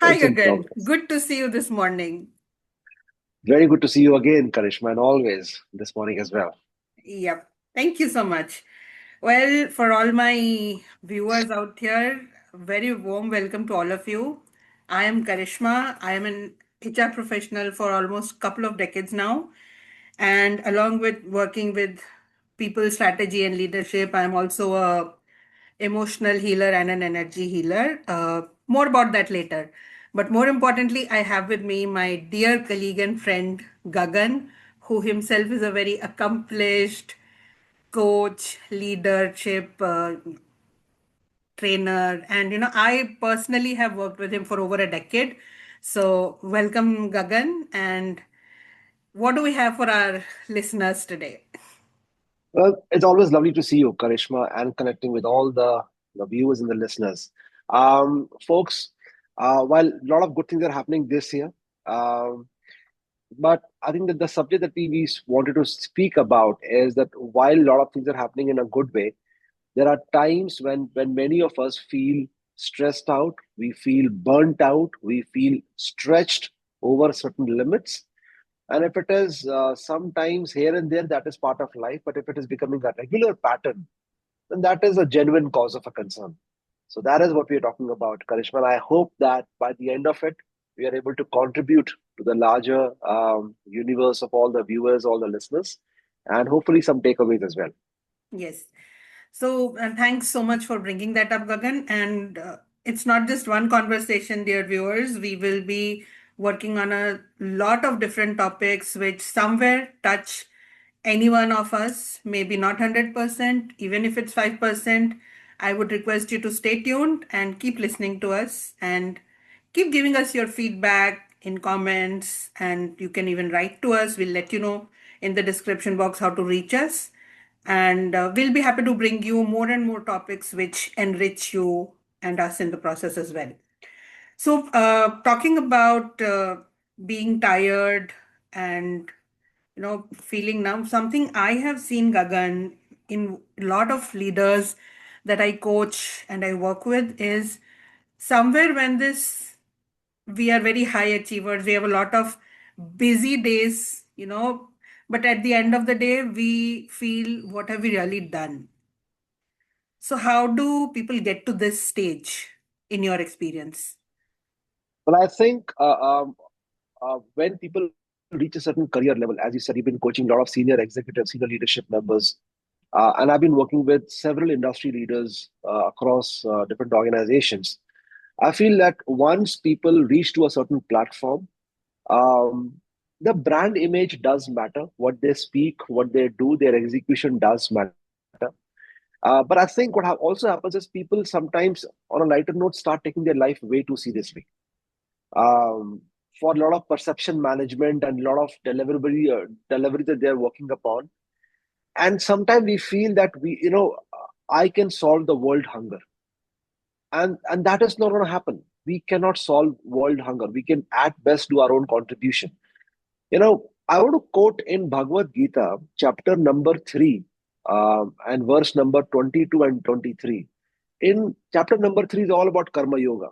Hi, It's in Gagan. progress. Good to see you this morning. Very good to see you again, Karishma, and always this morning as well. Yep. Thank you so much. Well, for all my viewers out here, very warm welcome to all of you. I am Karishma. I am an HR professional for almost a couple of decades now. And along with working with people strategy and leadership, I'm also a emotional healer and an energy healer. More about that later. But more importantly, I have with me my dear colleague and friend Gagan, who himself is a very accomplished coach, leadership trainer, and I personally have worked with him for over a decade. So welcome, Gagan. And what do we have for our listeners today? Well, it's always lovely to see you, Karishma, and connecting with all the viewers and the listeners. Folks, while a lot of good things are happening this year, um, but I think that the subject that we wanted to speak about is that while a lot of things are happening in a good way, there are times when many of us feel stressed out, we feel burnt out, we feel stretched over certain limits. And if it is sometimes here and there, that is part of life. But if it is becoming a regular pattern, then that is a genuine cause of a concern. So that is what we are talking about, Karishma. And I hope that by the end of it, we are able to contribute to the larger universe of all the viewers, all the listeners, and hopefully some takeaways as well. Yes. So, thanks so much for bringing that up, Gagan. And it's not just one conversation, dear viewers. We will be working on a lot of different topics which somewhere touch any one of us, maybe not 100%, even if it's 5%. I would request you to stay tuned and keep listening to us and keep giving us your feedback in comments. And you can even write to us. We'll let you know in the description box how to reach us. And we'll be happy to bring you more and more topics which enrich you and us in the process as well. So, talking about being tired and feeling numb, something I have seen, Gagan, in a lot of leaders that I coach and I work with is somewhere when this we are very high achievers, we have a lot of busy days, but at the end of the day, we feel what have we really done? So, how do people get to this stage in your experience? Well, I think when people reach a certain career level, as you said, you've been coaching a lot of senior executives, senior leadership members, and I've been working with several industry leaders across different organizations. I feel that once people reach to a certain platform, um, the brand image does matter. What they speak, what they do, their execution does matter. But I think what also happens is people sometimes, on a lighter note, start taking their life way too seriously um, for a lot of perception management and a lot of delivery that they're working upon. And sometimes we feel that I can solve the world hunger, and that is not going to happen. We cannot solve world hunger. We can at best do our own contribution. I want to quote in Bhagavad Gita, chapter number 3, and verse number 22 and 23. In chapter number 3 is all about Karma Yoga.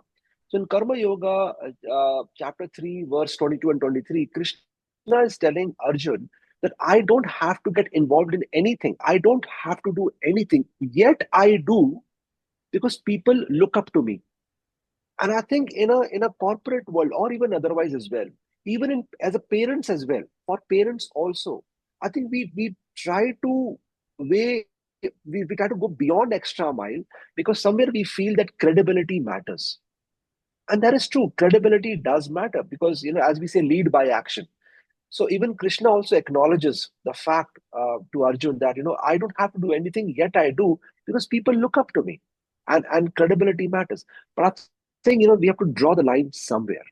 So in Karma Yoga, chapter 3, verse 22 and 23, Krishna is telling Arjun that I don't have to get involved in anything. I don't have to do anything. Yet I do because people look up to me. And I think in a corporate world or even otherwise as well, even in as a parents as well, for parents also, I think we try to way we try to go beyond extra mile because somewhere we feel that credibility matters. And that is true. Credibility does matter because as we say, lead by action. So even Krishna also acknowledges the fact to Arjun that I don't have to do anything, yet I do because people look up to me, and credibility matters. But I think we have to draw the line somewhere.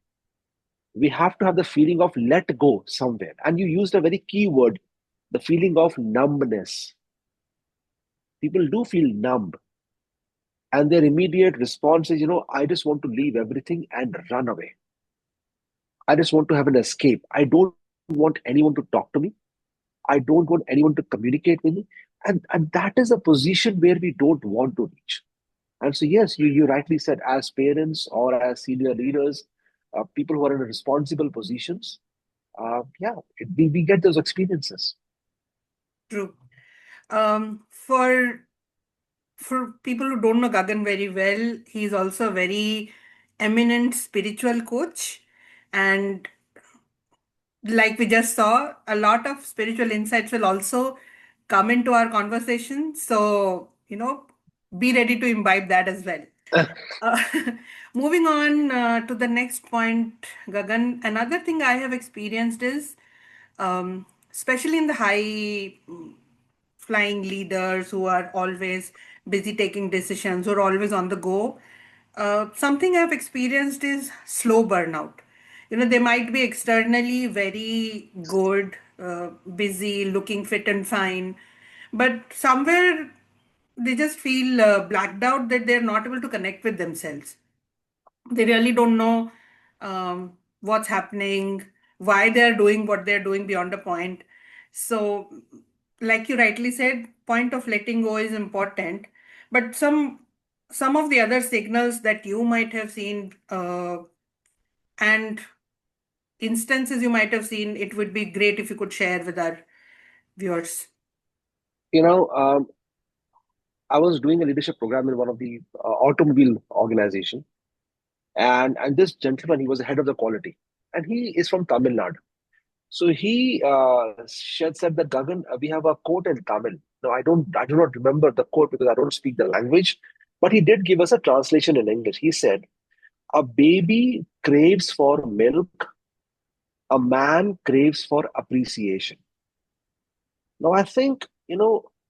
We have to have the feeling of let go somewhere. And you used a very key word, the feeling of numbness. People do feel numb, And their immediate response is, I just want to leave everything and run away. I just want to have an escape. I don't want anyone to talk to me. I don't want anyone to communicate with me. And that is a position where we don't want to reach. And so, yes, you rightly said, as parents or as senior leaders, people who are in responsible positions, yeah, we get those experiences. True. For people who don't know Gagan very well, he's also a very eminent spiritual coach. And like we just saw, a lot of spiritual insights will also come into our conversation. So, be ready to imbibe that as well. Uh, moving on to the next point, Gagan, another thing I have experienced is, especially in the high flying leaders who are always busy taking decisions, who are always on the go. Something I've experienced is slow burnout. They might be externally very good, busy, looking fit and fine, but somewhere they just feel blacked out, that they're not able to connect with themselves. They really don't know what's happening, why they're doing what they're doing beyond a point. So, like you rightly said, point of letting go is important, but some of the other signals that you might have seen, and instances you might have seen, it would be great if you could share with our viewers. You know, um, I was doing a leadership program in one of the automobile organization, and this gentleman, he was the head of the quality, and he is from Tamil Nadu. So he said that, Gagan, we have a quote in Tamil. No, I do not remember the quote because I don't speak the language, but he did give us a translation in English. He said, "A baby craves for milk, a man craves for appreciation." Now, I think,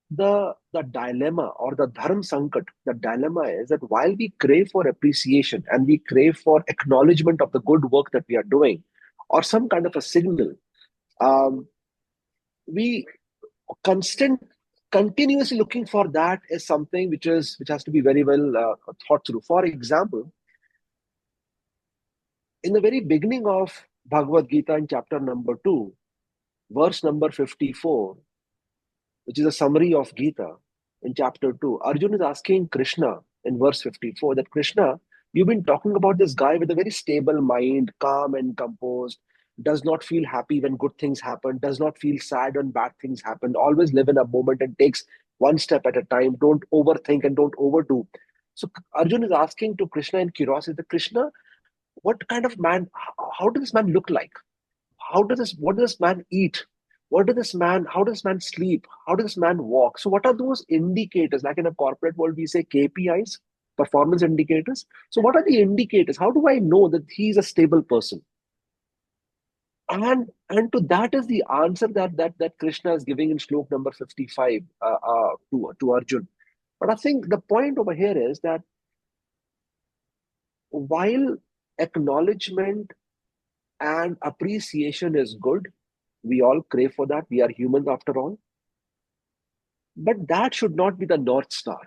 the dilemma or the dharm sankat, the dilemma is that while we crave for appreciation and we crave for acknowledgement of the good work that we are doing, or some kind of a signal, um, we constant continuously looking for that is something which has to be very well thought through. For example, in the very beginning of Bhagavad Gita, in chapter number 2, verse number 54, which is a summary of Gita, in chapter 2, Arjun is asking Krishna in verse 54 that, Krishna, you've been talking about this guy with a very stable mind, calm and composed, does not feel happy when good things happen, does not feel sad when bad things happen, always live in a moment and takes one step at a time, don't overthink and don't overdo. So Arjun is asking to Krishna in curiosity, that, Krishna, what kind of man, how does this man look like? What does this man eat? How does this man sleep? How does this man walk? So what are those indicators? Like in a corporate world, we say KPIs, performance indicators. So what are the indicators? How do I know that he's a stable person? And to that is the answer that Krishna is giving in slok number 55 to Arjun. But I think the point over here is that while acknowledgement and appreciation is good, we all crave for that. We are humans after all. But that should not be the North Star.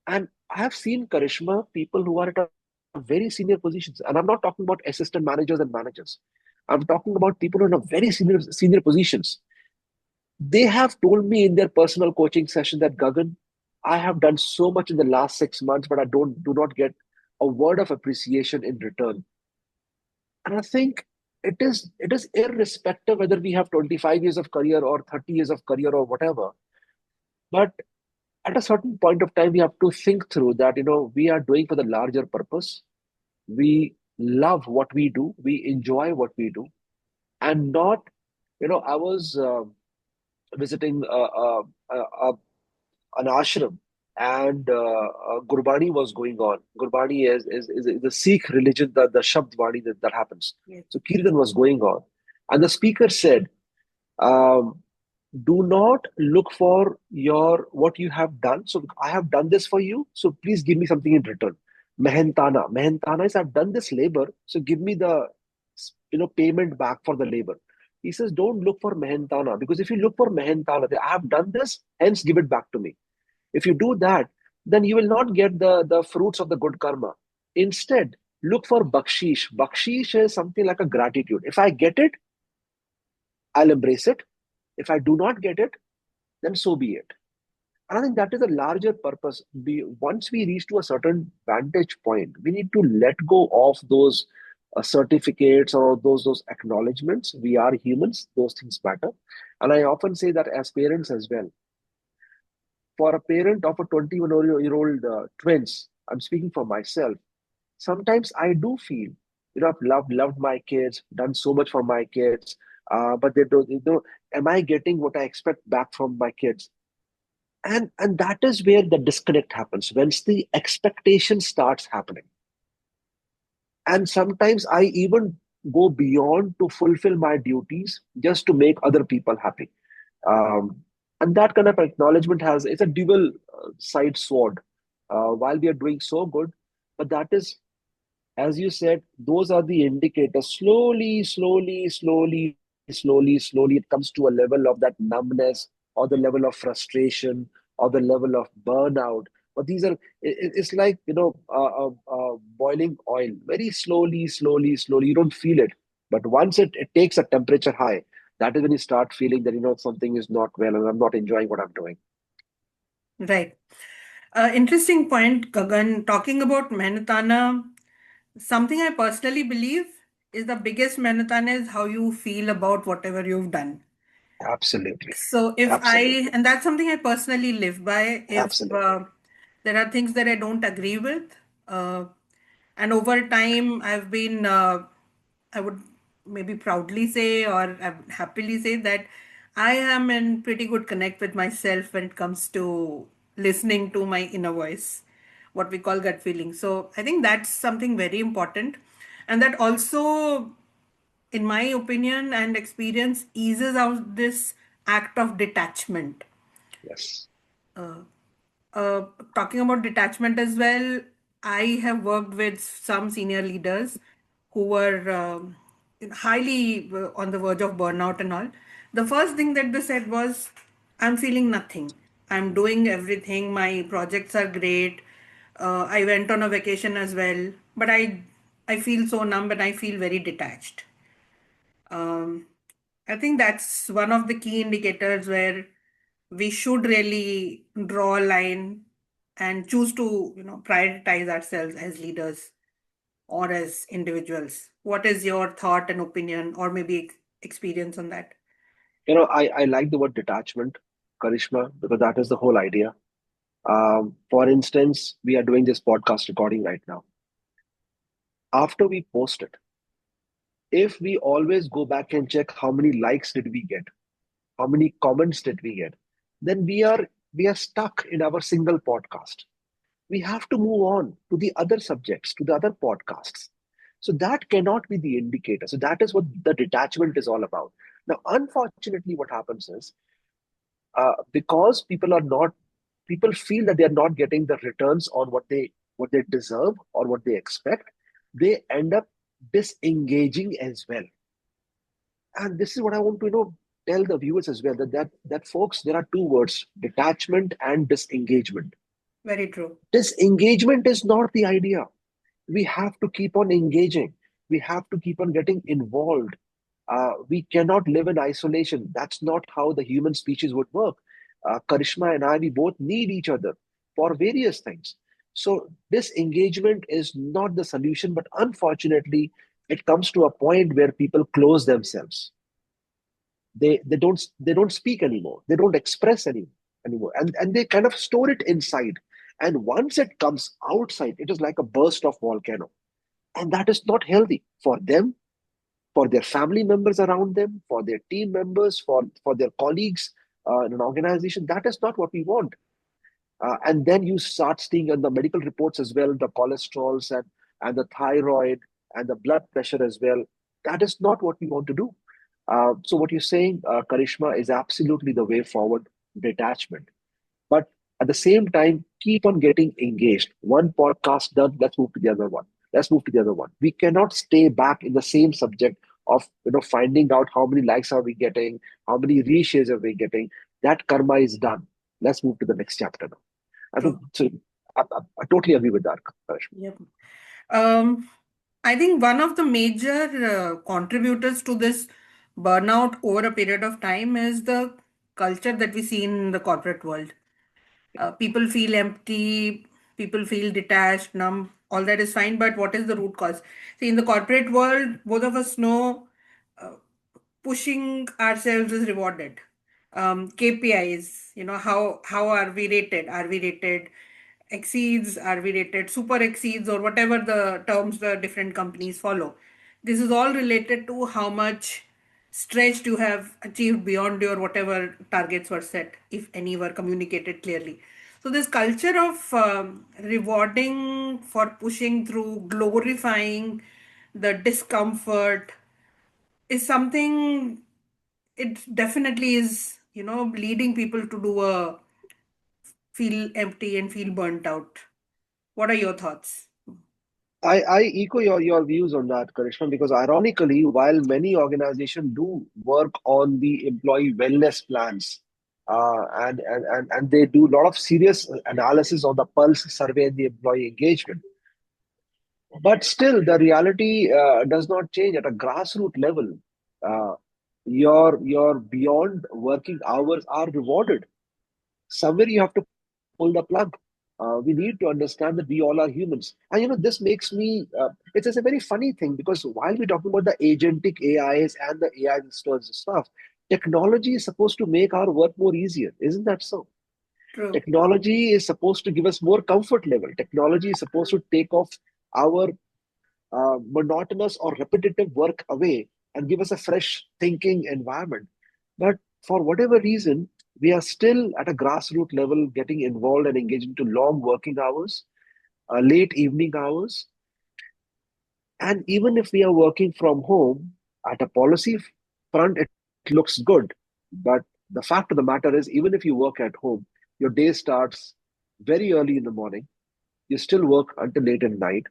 And I have seen, Karishma, people who are at a very senior positions. And I'm not talking about assistant managers and managers. I'm talking about people who are in a very senior positions. They have told me in their personal coaching session that, Gagan, I have done so much in the last 6 months, but I do not get a word of appreciation in return. And I think it is irrespective whether we have 25 years of career or 30 years of career or whatever. But at a certain point of time, we have to think through that, we are doing for the larger purpose. We love what we do. We enjoy what we do. And not, I was visiting an ashram, and Gurbani was going on. Gurbani is the Sikh religion, the Shabd Vani that happens. Yes. So Kirtan was going on. And the speaker said, um, do not look for your what you have done. So I have done this for you, so please give me something in return. Mehentana is, I've done this labor, so give me the payment back for the labor. He says, don't look for Mehentana, because if you look for Mehentana, I have done this, hence give it back to me. If you do that, then you will not get the fruits of the good karma. Instead, look for bakshish. Bakshish is something like a gratitude. If I get it, I'll embrace it. If I do not get it, then so be it. And I think that is a larger purpose. Once we reach to a certain vantage point, we need to let go of those certificates or those acknowledgements. We are humans; those things matter. And I often say that as parents as well. For a parent of a 21-year-old twins, I'm speaking for myself. Sometimes I do feel, I've loved my kids, done so much for my kids, but they don't. Am I getting what I expect back from my kids? And that is where the disconnect happens, once the expectation starts happening. And sometimes I even go beyond to fulfill my duties just to make other people happy. um, and that kind of acknowledgement has it's a dual side sword. While we are doing so good, but that is, as you said, those are the indicators. Slowly, it comes to a level of that numbness, or the level of frustration, or the level of burnout. But these are, it's like, boiling oil. Very slowly. You don't feel it. But once it takes a temperature high, that is when you start feeling that, something is not well and I'm not enjoying what I'm doing. Right. Interesting point, Gagan. Talking about Mehnatana, something I personally believe is the biggest Mehnatana is how you feel about whatever you've done. Absolutely. So if I, Absolutely. and that's something I personally live by, if Absolutely. there are things that I don't agree with, uh, and over time I've been, I would maybe proudly say or happily say that I am in pretty good connect with myself when it comes to listening to my inner voice, what we call gut feeling. So I think that's something very important. And that also, in my opinion and experience, eases out this act of detachment. Yes. uh, Talking about detachment as well, I have worked with some senior leaders who were highly on the verge of burnout and all. The first thing that they said was, I'm feeling nothing. I'm doing everything. My projects are great. I went on a vacation as well, but I feel so numb and I feel very detached. Um, I think that's one of the key indicators where we should really draw a line and choose to, prioritize ourselves as leaders or as individuals. What is your thought and opinion, or maybe experience on that? I like the word detachment, Karishma, because that is the whole idea. For instance, we are doing this podcast recording right now. After we post it, if we always go back and check how many likes did we get, how many comments did we get, then we are stuck in our single podcast. We have to move on to the other subjects, to the other podcasts. So that cannot be the indicator. So that is what the detachment is all about. Now, unfortunately, what happens is, because people feel that they are not getting the returns on what they deserve or what they expect, they end up disengaging as well. And this is what I want to tell the viewers as well, that folks, there are two words: detachment and disengagement. Very true. Disengagement is not the idea. We have to keep on engaging. We have to keep on getting involved. We cannot live in isolation. That's not how the human species would work. Karishma and I, we both need each other for various things. So this engagement is not the solution, but unfortunately, it comes to a point where people close themselves. They don't speak anymore. They don't express anymore, and they kind of store it inside. And once it comes outside, it is like a burst of volcano, and that is not healthy for them, for their family members around them, for their team members, for their colleagues in an organization. That is not what we want. And then you start seeing on the medical reports as well, the cholesterols and the thyroid and the blood pressure as well. That is not what we want to do. So what you're saying, Karishma, is absolutely the way forward. Detachment, but at the same time, keep on getting engaged. One podcast done, let's move to the other one. Let's move to the other one. We cannot stay back in the same subject of finding out how many likes are we getting, how many reshares are we getting. That karma is done. Let's move to the next chapter now. I think True. so. I totally agree with that, Karishma. Yep. Um, I think one of the major contributors to this burnout over a period of time is the culture that we see in the corporate world. People feel empty, people feel detached, numb, all that is fine, but what is the root cause? See, in the corporate world, both of us know uh, pushing ourselves is rewarded. KPIs, how are we rated? Are we rated exceeds? Are we rated super exceeds, or whatever the terms the different companies follow? This is all related to how much stretched you have achieved beyond your whatever targets were set, if any were communicated clearly. So this culture of rewarding for pushing through, glorifying the discomfort, is something, it definitely is, leading people to do a feel empty and feel burnt out. What are your thoughts? I echo your views on that, Karishma, because ironically, while many organizations do work on the employee wellness plans, and they do a lot of serious analysis on the pulse survey and the employee engagement, but still the reality does not change at a grassroots level. Uh, your beyond working hours are rewarded. Somewhere you have to pull the plug. We need to understand that we all are humans. And this makes me, it's a very funny thing because while we're talking about the agentic AIs and the AI stuff, technology is supposed to make our work more easier. Isn't that so? True. Technology is supposed to give us more comfort level. Technology is supposed to take off our monotonous or repetitive work away and give us a fresh thinking environment. But for whatever reason, we are still at a grassroots level getting involved and engaged into long working hours, late evening hours. And even if we are working from home, at a policy front, it looks good. But the fact of the matter is, even if you work at home, your day starts very early in the morning. You still work until late at night,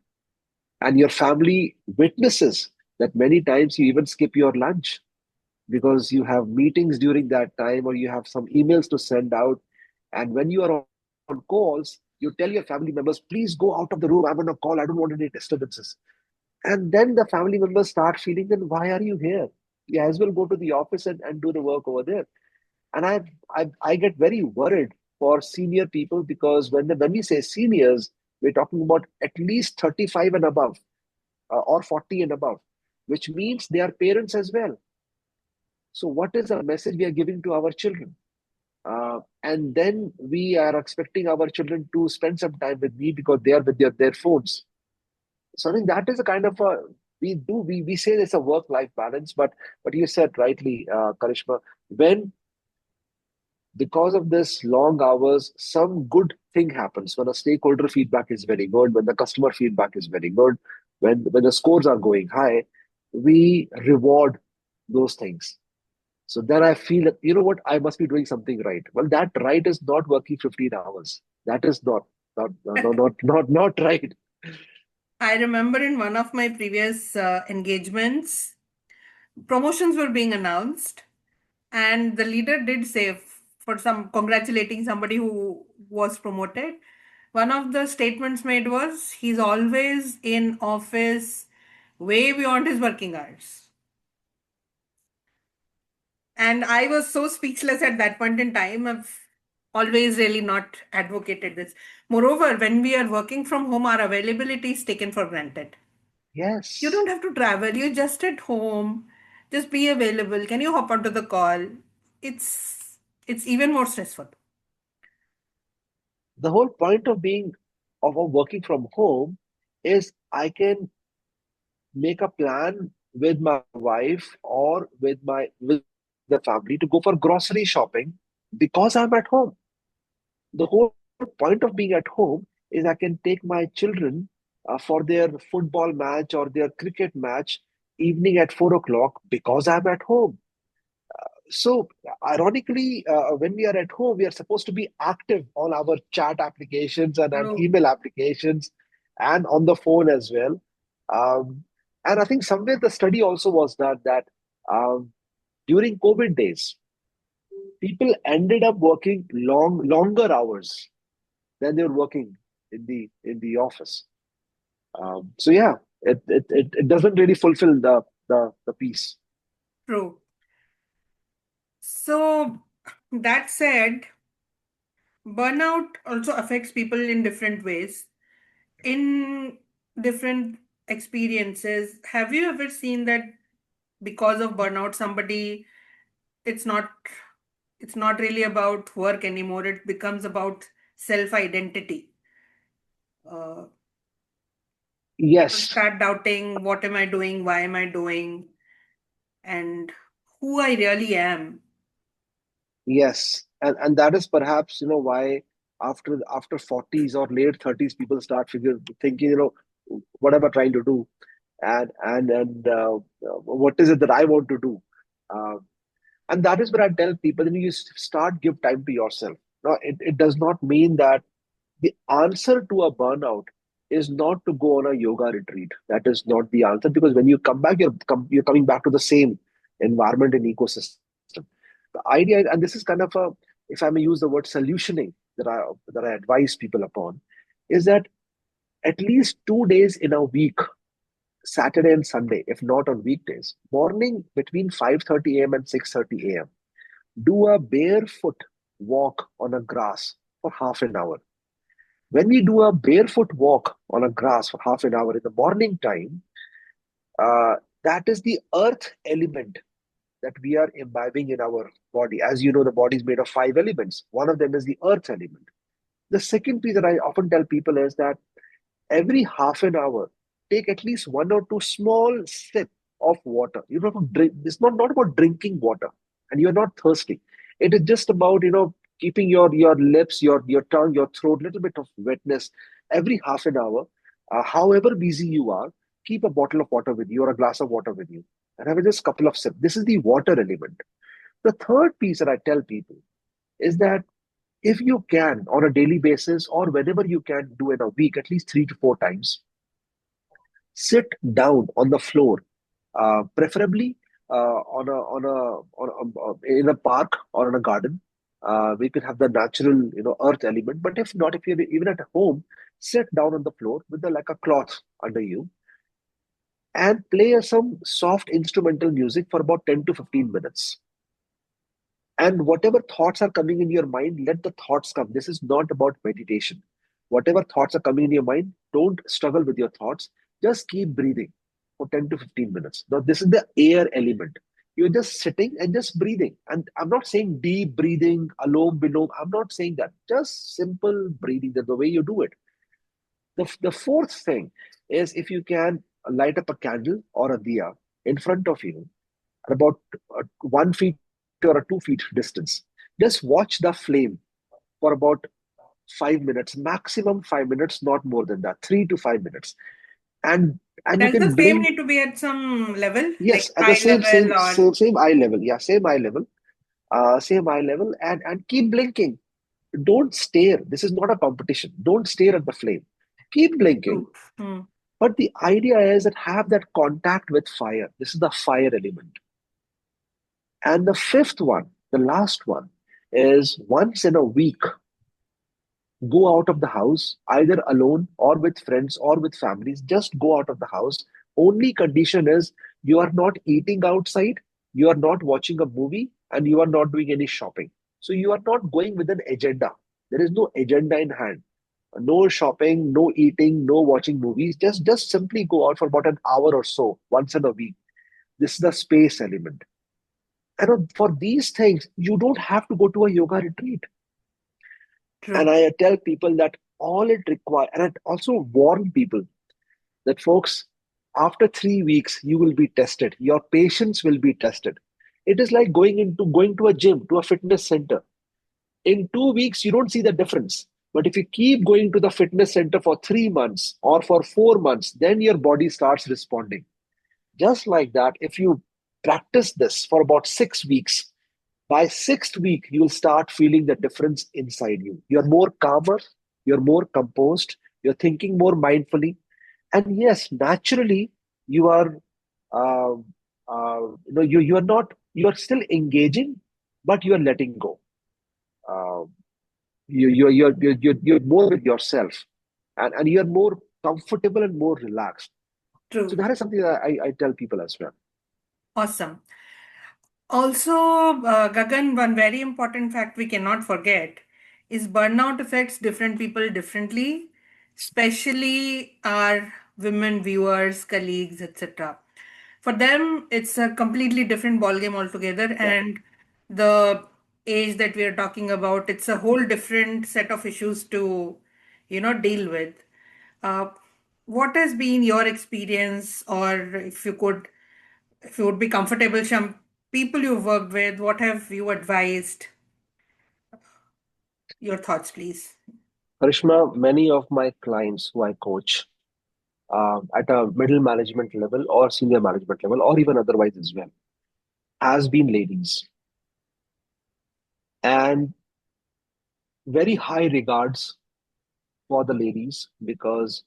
and your family witnesses that many times you even skip your lunch because you have meetings during that time or you have some emails to send out. And when you are on calls, you tell your family members, please go out of the room, I'm on a call, I don't want any disturbances. And then the family members start feeling, then why are you here? You as well go to the office and do the work over there. And I get very worried for senior people because when we say seniors, we're talking about at least 35 and above, or 40 and above, which means they are parents as well. So, what is the message we are giving to our children? And then we are expecting our children to spend some time with me because they are with their phones. So, I think that is a kind of a we say it's a work life balance, but you said rightly, Karishma, when because of this long hours, some good thing happens when a stakeholder feedback is very good, when the customer feedback is very good, when the scores are going high, we reward those things. So then I feel that, you know what, I must be doing something right. Well, that right is not working 15 hours. That is not right. I remember in one of my previous engagements, promotions were being announced, and the leader did say, for some congratulating somebody who was promoted, one of the statements made was, he's always in office way beyond his working hours. And I was so speechless at that point in time. I've always really not advocated this. Moreover, when we are working from home, our availability is taken for granted. You Yes. don't have to travel, you're just at home. Just be available. Can you hop onto the call? It's even more stressful. The whole point of being of working from home is I can make a plan with my wife or with the family to go for grocery shopping because I'm at home. The whole point of being at home is I can take my children for their football match or their cricket match evening at 4 o'clock because I'm at home. So, ironically, when we are at home, we are supposed to be active on our chat applications and True. email applications and on the phone as well. Um, and I think somewhere the study also was that um, during COVID days, people ended up working longer hours than they were working. in the office. So yeah, it doesn't really fulfill the piece. True. So, that said, burnout also affects people in different ways, in different experiences. Have you ever seen that because of burnout, somebody, it's not it's not really about work anymore, it becomes about self identity. People Yes, start doubting, what am I doing, why am I doing, and who I really am. yes, and that is perhaps why after 40s or late 30s people start thinking, what am I trying to do, and what is it that I want to do. Uh, and that is where I tell people, you start give time to yourself. Now, it does not mean that the answer to a burnout is not to go on a yoga retreat. That is not the answer, because when you come back, you're coming back to the same environment and ecosystem. The idea, and this is kind of a, if I may use the word solutioning, that I advise people upon, is that at least 2 days in a week, Saturday and Sunday, if not on weekdays, morning between 5:30 a.m. and 6:30 a.m., do a barefoot walk on a grass for half an hour. When we do a barefoot walk on a grass for half an hour in the morning time, uh, that is the earth element that we are imbibing in our body. As you know, the body is made of 5 elements. One of them is the earth element. The second piece that I often tell people is that every half an hour, take at least one or two small sip of water. You don't have to drink. It's not about drinking water, and you're not thirsty. It is just about keeping your lips, your tongue, your throat, little bit of wetness every half an hour. However busy you are, keep a bottle of water with you or a glass of water with you, and have just a couple of sips. This is the water element. The third piece that I tell people is that if you can, on a daily basis or whenever you can do in a week, at least 3 to 4 times, sit down on the floor, preferably in a park or in a garden. We can have the natural, earth element. But if not, if you're even at home, sit down on the floor with like a cloth under you and play some soft instrumental music for about 10 to 15 minutes. And whatever thoughts are coming in your mind, let the thoughts come. This is not about meditation. Whatever thoughts are coming in your mind, don't struggle with your thoughts. Just keep breathing for 10 to 15 minutes. Now, this is the air element. You're just sitting and just breathing. And I'm not saying deep breathing, alone, below. I'm not saying that. Just simple breathing. That's the way you do it. The fourth thing is, if you can light up a candle or a diya in front of you at about 1 feet or a 2 feet distance. Just watch the flame for about 5 minutes, maximum 5 minutes, not more than that, 3 to 5 minutes. And you Does the can flame blink. need to be at some level, Yes, like at the eye same level same or? same eye level. Yeah, same eye level, and keep blinking. Don't stare. This is not a competition. Don't stare at the flame. Keep blinking. True. Hmm. But the idea is that have that contact with fire. This is the fire element. And the fifth one, the last one, is once in a week, go out of the house, either alone or with friends or with families. Just go out of the house. Only condition is you are not eating outside, you are not watching a movie, and you are not doing any shopping. So you are not going with an agenda. There is no agenda in hand. No shopping, no eating, no watching movies. Just simply go out for about an hour or so once in a week. This is the space element. And for these things, you don't have to go to a yoga retreat. And True. I tell people that all it requires, and I also warn people that, folks, after 3 weeks, you will be tested. Your patience will be tested. It is like going to a gym, to a fitness center. In 2 weeks, you don't see the difference. But if you keep going to the fitness center for 3 months or for 4 months, then your body starts responding. Just like that, if you practice this for about 6 weeks, by sixth week, you'll start feeling the difference inside you. You're more calmer, you're more composed, you're thinking more mindfully. And yes, naturally, you are, uh, you're not, you're still engaging, but you're letting go. Uh, you're more with yourself. and you're more comfortable and more relaxed. So True. that is something that I tell people as well. Awesome. Also, Gagan, one very important fact we cannot forget is burnout affects different people differently, especially our women viewers, colleagues, etc. For them, it's a completely different ballgame altogether, Yeah. and the age that we are talking about, it's a whole different set of issues to, deal with. Uh, what has been your experience, or if you would be comfortable, some people you've worked with, what have you advised? Your thoughts, please. Karishma, many of my clients who I coach at a middle management level or senior management level, or even otherwise as well, has been ladies. And very high regards for the ladies because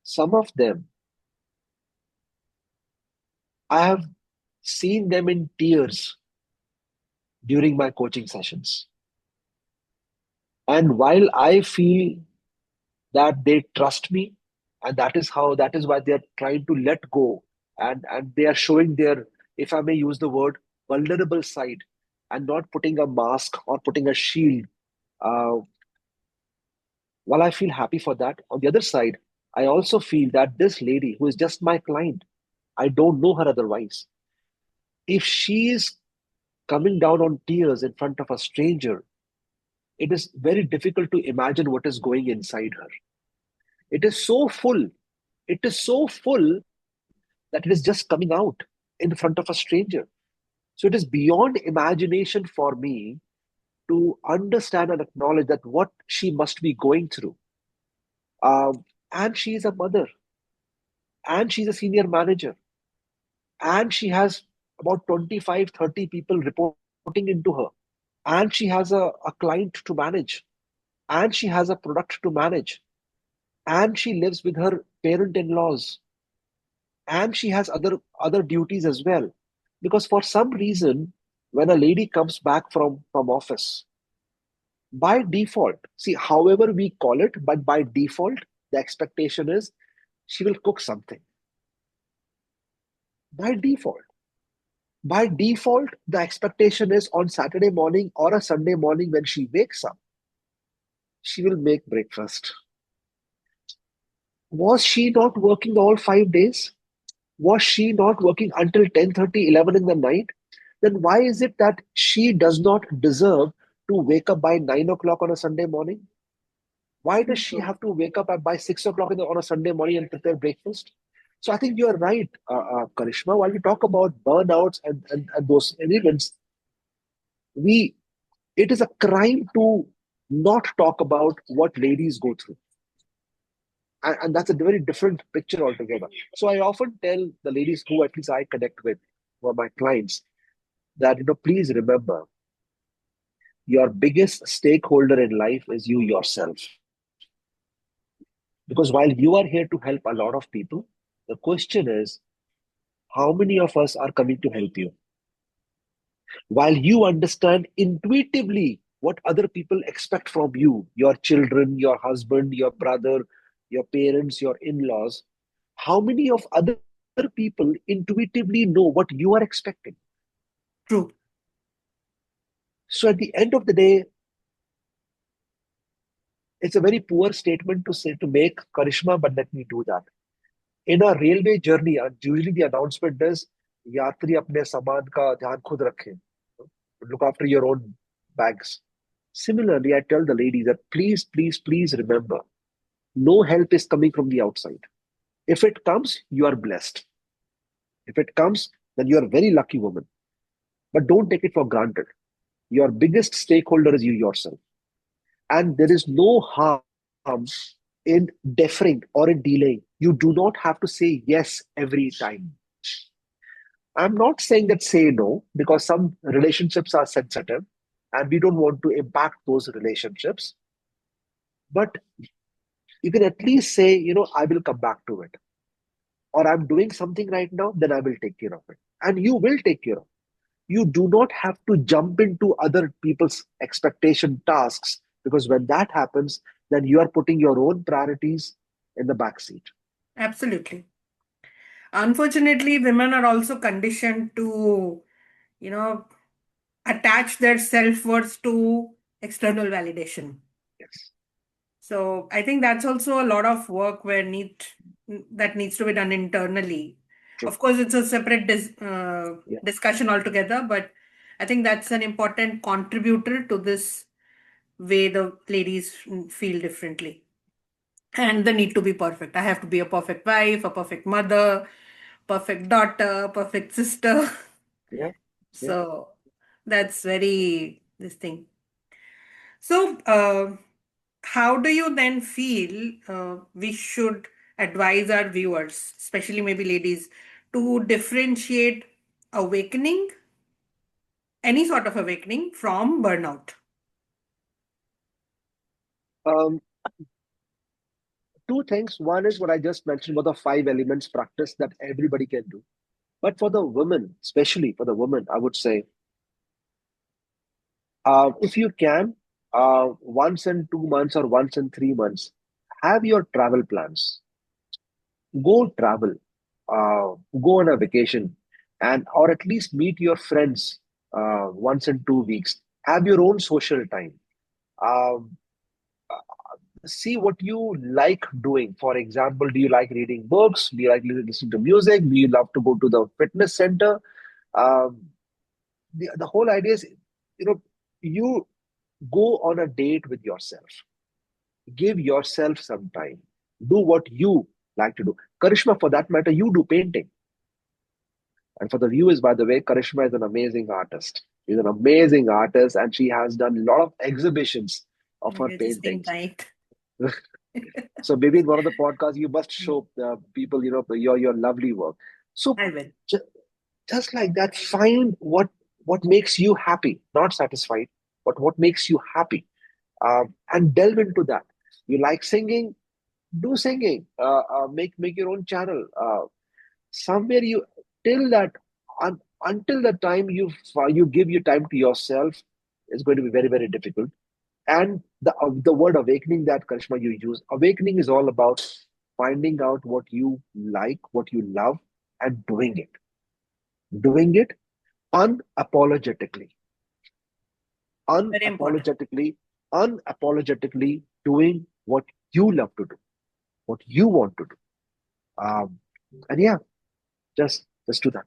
some of them, I have seen them in tears during my coaching sessions. And while I feel that they trust me, and that is why they are trying to let go, and they are showing their, if I may use the word, vulnerable side, and not putting a mask or putting a shield. Uh, while I feel happy for that, on the other side, I also feel that this lady who is just my client, I don't know her otherwise. If she is coming down on tears in front of a stranger, it is very difficult to imagine what is going inside her. It is so full. It is so full that it is just coming out in front of a stranger. So it is beyond imagination for me to understand and acknowledge that what she must be going through. And she is a mother, and she's a senior manager, and she has about 25, 30 people reporting into her, and she has a client to manage, and she has a product to manage, and she lives with her parent-in-laws, and she has other duties as well. Because for some reason, when a lady comes back from office, by default, see, however we call it, but by default, the expectation is she will cook something. By default. By default, the expectation is on Saturday morning or a Sunday morning when she wakes up, she will make breakfast. Was she not working all 5 days? Was she not working until 10:30, 11 in the night? Then why is it that she does not deserve to wake up by 9 o'clock on a Sunday morning? Why does she True. have to wake up by 6 o'clock on a Sunday morning and prepare breakfast? So I think you're right, Karishma. While we talk about burnouts and those elements, we it is a crime to not talk about what ladies go through. And that's a very different picture altogether. So I often tell the ladies who at least I connect with, who are my clients, that please remember your biggest stakeholder in life is you yourself. Because while you are here to help a lot of people, the question is how many of us are coming to help you? While you understand intuitively what other people expect from you, your children, your husband, your brother, your parents, your in-laws, how many of other people intuitively know what you are expecting? True. So at the end of the day, it's a very poor statement to make, Karishma, but let me do that. In a railway journey, usually the announcement is यात्री अपने सामान का ध्यान खुद रखें. Look after your own bags. Similarly, I tell the ladies that please, please, please remember, no help is coming from the outside. If it comes, you are blessed. If it comes, then you are a very lucky woman. But don't take it for granted. Your biggest stakeholder is you yourself. And there is no harm in deferring or in delaying. You do not have to say yes every time. I'm not saying that say no, because some relationships are sensitive and we don't want to impact those relationships. But you can at least say, I will come back to it. Or I'm doing something right now, then I will take care of it. And you will take care of it. You do not have to jump into other people's expectation tasks because when that happens, then you are putting your own priorities in the back seat. Absolutely. Unfortunately, women are also conditioned to, you know, attach their self-worth to external validation. Yes, So I think that's also a lot of work that needs to be done internally. true. Of course, it's a separate Yeah, discussion altogether, but I think that's an important contributor to this way the ladies feel differently. And the need to be perfect. I have to be a perfect wife, a perfect mother, perfect daughter, perfect sister. yeah, yeah. So that's very this thing. So, how do you then feel we should advise our viewers, especially maybe ladies, to differentiate awakening, any sort of awakening, from burnout? Um, Two things. One is what I just mentioned about the five elements practice that everybody can do. But for the women, especially for the women, I would say, if you can, once in 2 months or once in 3 months, have your travel plans. Go travel, go on a vacation, and or at least meet your friends once in 2 weeks. Have your own social time. Um, See what you like doing. For example, do you like reading books? Do you like listening to music? Do you love to go to the fitness center? Um, the whole idea is, you know, you go on a date with yourself. Give yourself some time. Do what you like to do. Karishma, for that matter, you do painting. And for the viewers, by the way, Karishma is an amazing artist. She's an amazing artist, and she has done a lot of exhibitions of her You're just saying paintings. right. So maybe in one of the podcasts, you must show people, your lovely work. So I will. ju- just like that, find what makes you happy, not satisfied, but what makes you happy, and delve into that. You like singing, do singing. Make your own channel. Somewhere you till that until the time you give your time to yourself is going to be very very difficult. And the word awakening that Karishma you use, awakening is all about finding out what you like, what you love, and doing it unapologetically, Very important. unapologetically, unapologetically doing what you love to do, what you want to do. And yeah, just do that.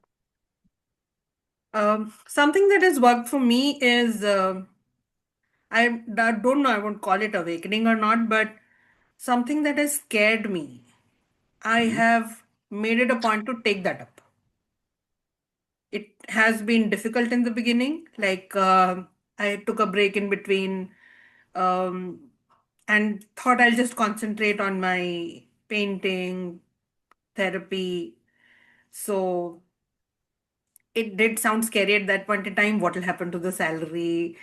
Something that has worked for me is don't know, I won't call it awakening or not, but something that has scared me. I Mhm. have made it a point to take that up. It has been difficult in the beginning. Like, I took a break in between, um, and thought I'll just concentrate on my painting, therapy. So it did sound scary at that point in time. What will happen to the salary?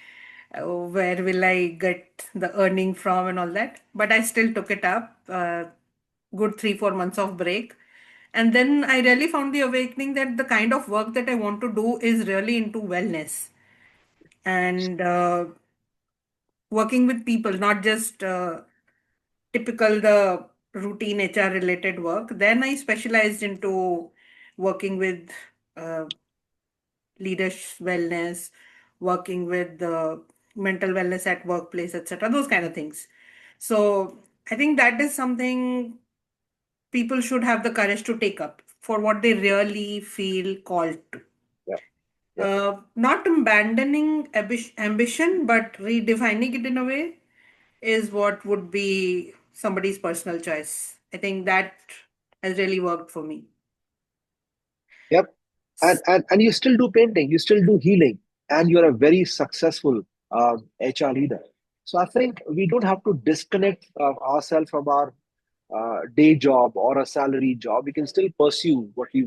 Where will I get the earning from and all that? But I still took it up. Good 3, 4 months of break. And then I really found the awakening that the kind of work that I want to do is really into wellness and working with people, not just typical the routine HR related work. Then I specialized into working with uh, leadership wellness, working with the mental wellness at workplace, etc. Those kind of things. So I think that is something people should have the courage to take up for what they really feel called to. Yeah, yeah. Not abandoning ambition, but redefining it in a way is what would be somebody's personal choice. I think that has really worked for me. Yep. And you still do painting, you still do healing, and you're a very successful HR leader. So I think we don't have to disconnect ourselves from our day job or a salary job. We can still pursue what we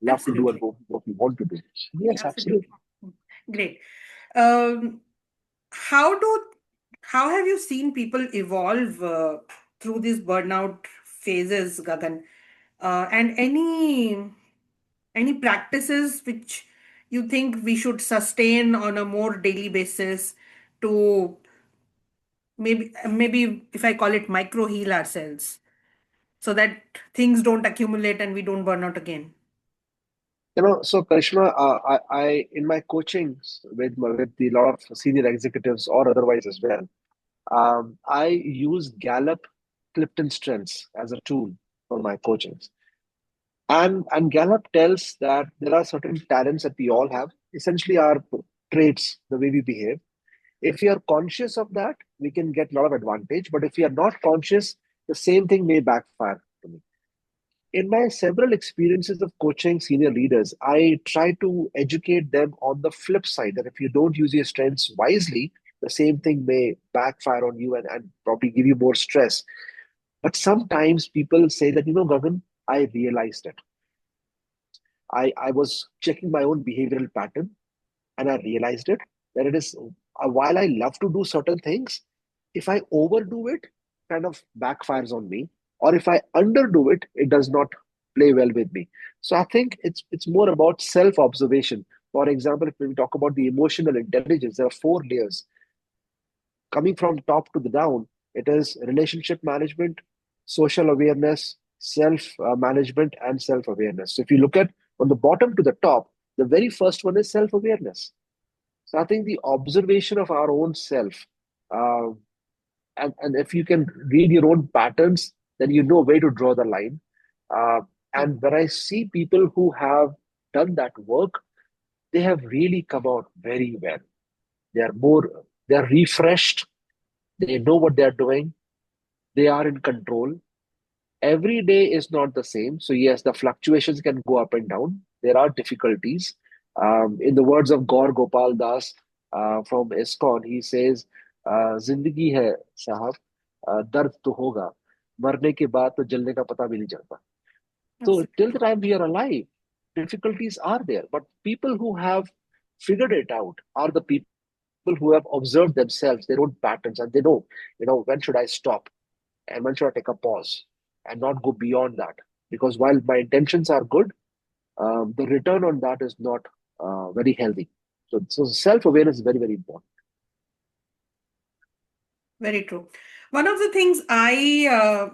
love to do and Absolutely. what we want to do. Yes, Absolutely. absolutely. Great. Um, how do how have you seen people evolve through these burnout phases, Gagan? And any practices which you think we should sustain on a more daily basis to maybe if I call it micro heal ourselves so that things don't accumulate and we don't burn out again. So Karishma, I in my coaching with the lot of senior executives or otherwise as well, I use Gallup Clifton Strengths as a tool for my coachings. And Gallup tells that there are certain talents that we all have, essentially our traits, the way we behave. If we are conscious of that, we can get a lot of advantage. But if we are not conscious, the same thing may backfire to me. In my several experiences of coaching senior leaders, I try to educate them on the flip side that if you don't use your strengths wisely, the same thing may backfire on you and probably give you more stress. But sometimes people say that, Gagan, I realized it. I was checking my own behavioral pattern and I realized it that it is while I love to do certain things, if I overdo it, kind of backfires on me, or if I underdo it, it does not play well with me. So I think it's more about self observation. For example, if we talk about the emotional intelligence, there are four layers coming from top to the down. It is relationship management, social awareness, self management, and self awareness. So if you look at from the bottom to the top, the very first one is self awareness. So I think the observation of our own self, uh, and if you can read your own patterns, then you know where to draw the line. Uh, and when I see people who have done that work, they have really come out very well. They are refreshed. They know what they are doing. They are in control. Every day is not the same. So, yes, the fluctuations can go up and down. There are difficulties. In the words of Gaur Gopal Das from ISKCON, he says, जिंदगी है साहब दर्द तो होगा मरने के बाद तो जलने का पता भी नहीं चलता. So till the Absolutely. time we are alive, difficulties are there. But people who have figured it out are the people who have observed themselves, their own patterns, and they know, when should I stop and when should I take a pause and not go beyond that. Because while my intentions are good, the return on that is not very healthy. So self-awareness is very, very important. Very true. One of the things I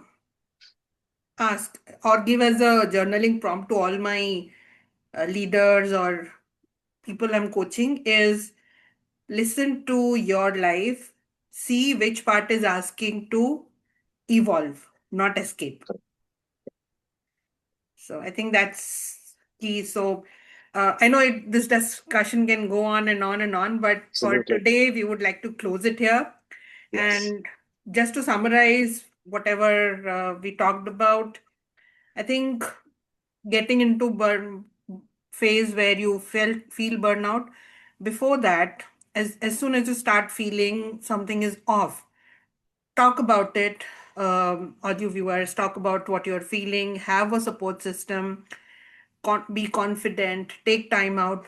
ask or give as a journaling prompt to all my leaders or people I'm coaching is listen to your life, see which part is asking to evolve, not escape. So I think that's key. So I know this discussion can go on and on and on, but for Absolutely. today, we would like to close it here. Yes. And just to summarize whatever we talked about, I think getting into burn phase where you feel burnout, before that, as soon as you start feeling something is off, talk about it. Audio viewers, talk about what you're feeling, have a support system, be confident, take time out.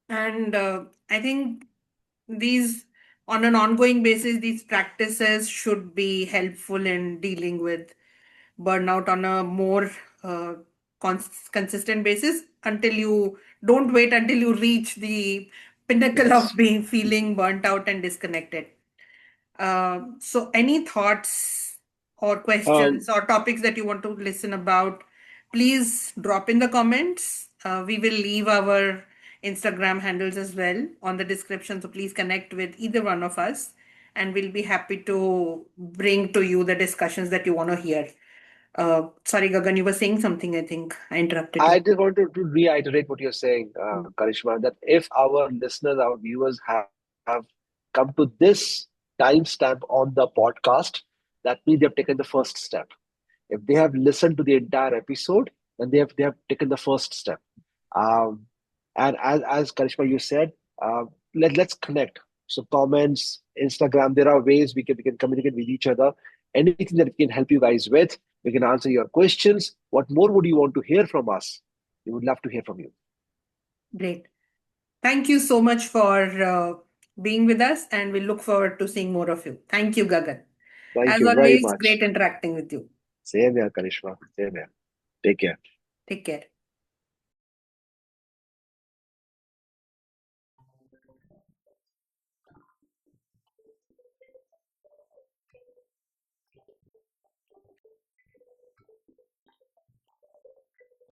And I think these, on an ongoing basis, these practices should be helpful in dealing with burnout on a more uh, consistent basis until you don't wait until you reach the pinnacle of Yes. being feeling burnt out and disconnected. So, any thoughts or Um, questions or topics that you want to listen about, please drop in the comments. We will leave our Instagram handles as well on the description. So, please connect with either one of us, and we'll be happy to bring to you the discussions that you want to hear. Sorry, Gagan, you were saying something. I think I interrupted I you. just want to reiterate what you're saying, Karishma, that if our listeners, our viewers have come to this timestamp on the podcast, that means they have taken the first step. If they have listened to the entire episode, then they have taken the first step. Um, and as Karishma you said, let's connect. So comments, Instagram, there are ways we can communicate with each other. Anything that we can help you guys with, we can answer your questions. What more would you want to hear from us? We would love to hear from you. Great. Thank you so much for being with us, and we look forward to seeing more of you. Thank you, Gagan. Thank As you very always, much. great interacting with you. Same here, Karishma. Same here. Take care. Take care.